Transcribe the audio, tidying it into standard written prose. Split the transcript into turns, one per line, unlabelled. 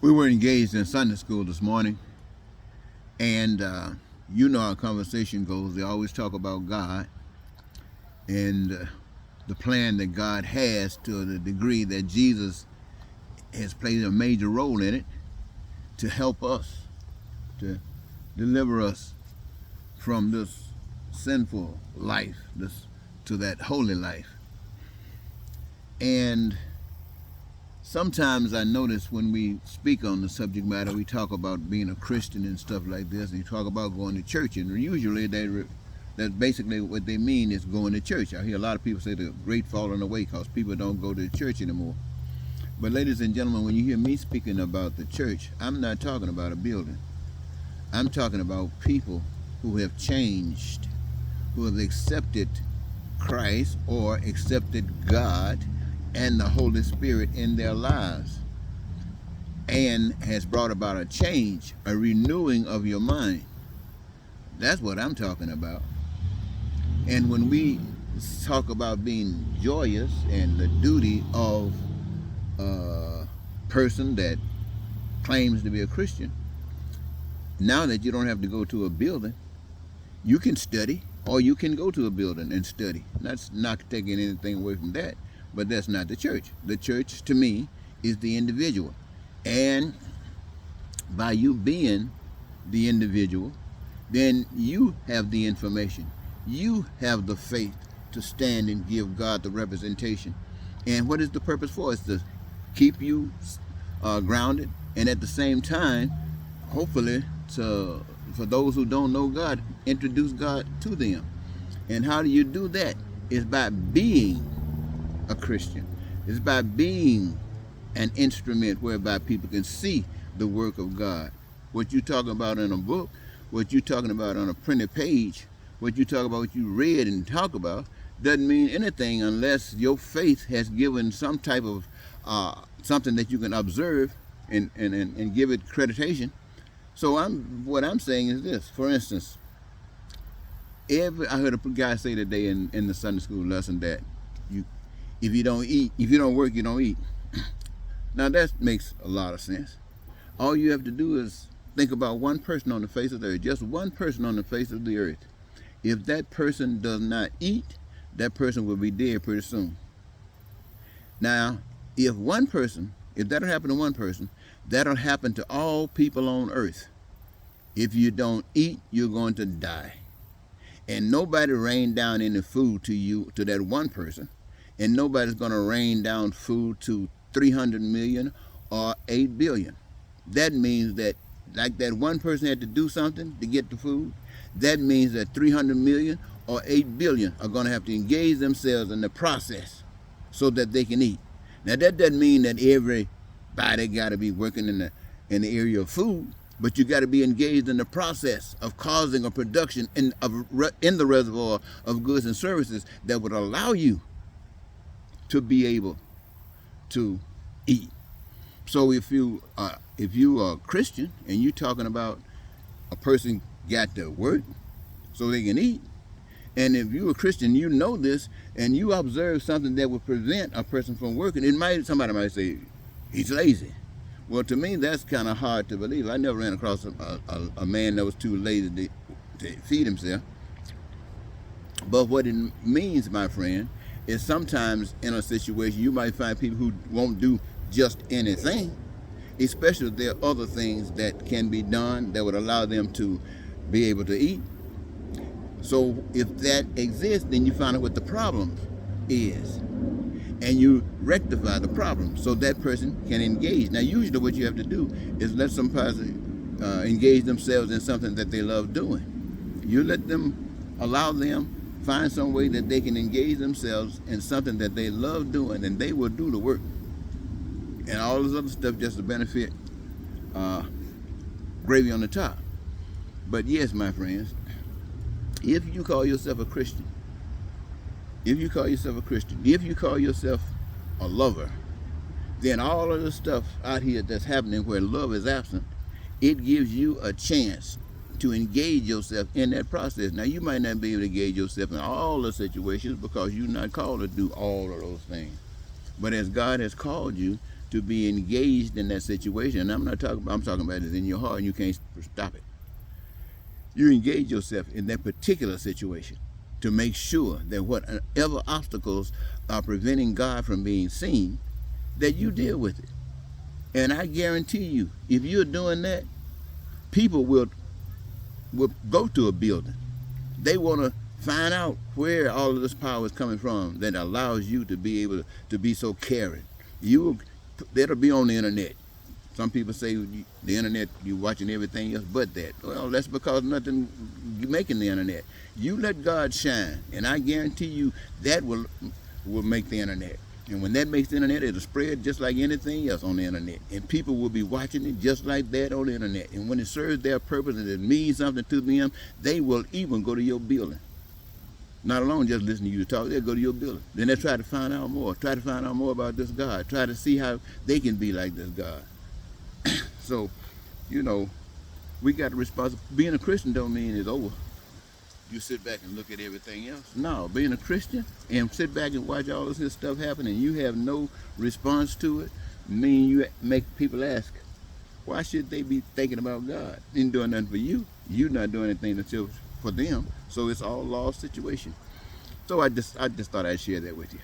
We were engaged in Sunday school this morning, and you know how conversation goes. They always talk about God and the plan that God has, to the degree that Jesus has played a major role in it to help us, to deliver us from this sinful life, to that holy life. And sometimes I notice when we speak on the subject matter, we talk about being a Christian and stuff like this, and you talk about going to church, and usually that's basically what they mean is going to church. I hear a lot of people say the great falling away because people don't go to church anymore. But ladies and gentlemen, when you hear me speaking about the church, I'm not talking about a building. I'm talking about people who have changed, who have accepted Christ or accepted God and the Holy Spirit in their lives, and has brought about a change, a renewing of your mind. That's what I'm talking about. And when we talk about being joyous and the duty of a person that claims to be a Christian, now that you don't have to go to a building, you can study, or you can go to a building and study. That's not taking anything away from that, but that's not the church. The church, to me, is the individual. And by you being the individual, then you have the information. You have the faith to stand and give God the representation. And what is the purpose for? It's to keep you grounded, and at the same time, hopefully, for those who don't know God, introduce God to them. And how do you do that? It's by being a Christian. It's by being an instrument whereby people can see the work of God. What you're talking about in a book, what you're talking about on a printed page, what you talk about, what you read and talk about, doesn't mean anything unless your faith has given some type of something that you can observe and give it creditation. So what I'm saying is this. For instance, I heard a guy say today in the Sunday school lesson that if you don't work, you don't eat. Now that makes a lot of sense. All you have to do is think about one person on the face of the earth, just one person on the face of the earth. If that person does not eat, that person will be dead pretty soon. Now, if that'll happen to one person, that'll happen to all people on earth. If you don't eat, you're going to die. And nobody rained down any food to that one person. And nobody's going to rain down food to 300 million or 8 billion. That means that, like that one person had to do something to get the food, that means that 300 million or 8 billion are going to have to engage themselves in the process so that they can eat. Now, that doesn't mean that everybody got to be working in the area of food, but you got to be engaged in the process of causing a production in the reservoir of goods and services that would allow you to be able to eat. So if you are a Christian and you're talking about a person got to work so they can eat, and if you're a Christian, you know this, and you observe something that would prevent a person from working, somebody might say he's lazy. Well, to me, that's kind of hard to believe. I never ran across a man that was too lazy to feed himself. But what it means, my friend, is sometimes in a situation you might find people who won't do just anything, especially if there are other things that can be done that would allow them to be able to eat. So if that exists, then you find out what the problem is, and you rectify the problem so that person can engage. Now, usually what you have to do is let some person engage themselves in something that they love doing. You allow them find some way that they can engage themselves in something that they love doing, and they will do the work. And all this other stuff just to benefit gravy on the top. But yes, my friends, if you call yourself a Christian, if you call yourself a lover, then all of the stuff out here that's happening where love is absent, it gives you a chance to engage yourself in that process. Now, you might not be able to engage yourself in all the situations because you're not called to do all of those things. But as God has called you, to be engaged in that situation. And I'm talking about it in your heart and you can't stop it. You engage yourself in that particular situation to make sure that whatever obstacles are preventing God from being seen, that you deal with it. And I guarantee you, if you're doing that, people will go to a building. They want to find out where all of this power is coming from that allows you to be able to be so caring. That'll be on the internet. Some people say the internet, you're watching everything else but that. Well, that's because nothing making the internet. You let God shine, and I guarantee you that will make the internet. And when that makes the internet, it'll spread just like anything else on the internet. And people will be watching it just like that on the internet. And when it serves their purpose and it means something to them, they will even go to your building. Not alone just listen to you talk, they'll go to your building. Then they'll try to find out more. Try to find out more about this God. Try to see how they can be like this God. So, we got the responsibility. Being a Christian don't mean it's over. You sit back and look at everything else. No, being a Christian and sit back and watch all this stuff happen and you have no response to it, you make people ask, why should they be thinking about God? He ain't doing nothing for you. You're not doing anything for them. So it's all lost situation. So I just thought I'd share that with you.